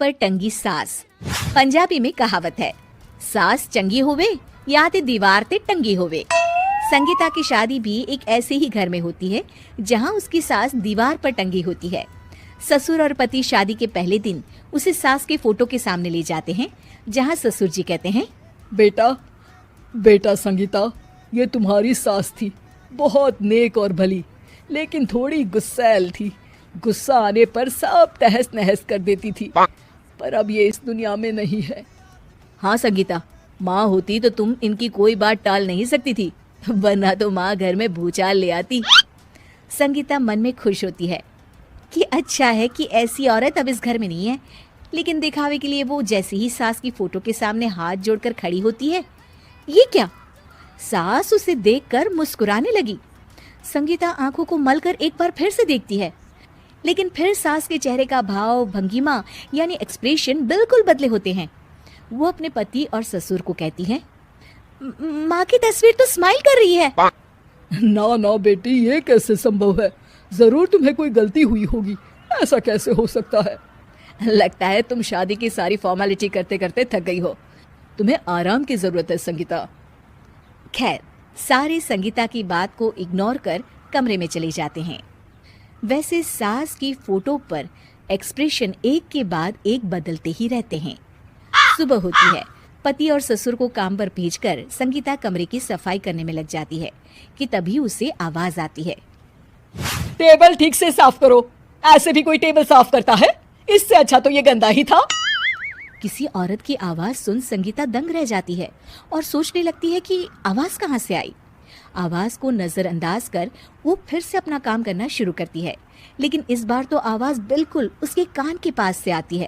पर टंगी सास। पंजाबी में कहावत है, सास चंगी होवे या ते दीवार ते टंगी होवे। संगीता की शादी भी एक ऐसे ही घर में होती है जहां उसकी सास दीवार पर टंगी होती है। ससुर और पति शादी के पहले दिन उसे सास के फोटो के सामने ले जाते हैं, जहां ससुर जी कहते हैं, बेटा बेटा संगीता, ये तुम्हारी सास थी, बहुत नेक और भली, लेकिन थोड़ी गुस्सैल थी। गुस्सा आने पर सब तहस नहस कर देती थी, पर अब ये इस दुनिया में नहीं है। हाँ संगीता, माँ होती तो तुम इनकी कोई बात टाल नहीं सकती थी, वरना तो माँ घर में भूचाल ले आती। संगीता मन में खुश होती है कि अच्छा है कि ऐसी औरत अब इस घर में नहीं है, लेकिन दिखावे के लिए वो जैसे ही सास की फोटो के सामने हाथ जोड़कर खड़ी होती है, ये क्या? सास उसे देखकर मुस्कुराने लगी। संगीता आंखों को मलकर एक बार फिर से देखती है, लेकिन फिर सास के चेहरे का भाव, भंगिमा यानी एक्सप्रेशन बिल्कुल बदले होते हैं। वो अपने पति और ससुर को कहती है, माँ की तस्वीर तो स्माइल कर रही है। ना ना बेटी, ये कैसे संभव है? जरूर तुम्हें कोई गलती हुई होगी, ऐसा कैसे हो सकता है? लगता है तुम शादी की सारी फॉर्मेलिटी करते करते थक गई हो, तुम्हें आराम की जरूरत है संगीता। खैर, सारे संगीता की बात को इग्नोर कर कमरे में चले जाते हैं। वैसे सास की फोटो पर एक्सप्रेशन एक के बाद एक बदलते ही रहते हैं। सुबह होती है, पति और ससुर को काम पर भेजकर संगीता कमरे की सफाई करने में लग जाती है कि तभी उसे आवाज आती है, टेबल ठीक से साफ करो। ऐसे भी कोई टेबल साफ करता है? इससे अच्छा तो ये गंदा ही था। किसी औरत की आवाज सुन संगीता दंग रह जाती है और सोचने लगती है कि आवाज कहाँ से आई। आवाज को नजरअंदाज कर वो फिर से अपना काम करना शुरू करती है, लेकिन इस बार तो आवाज बिल्कुल उसके कान के पास से आती है।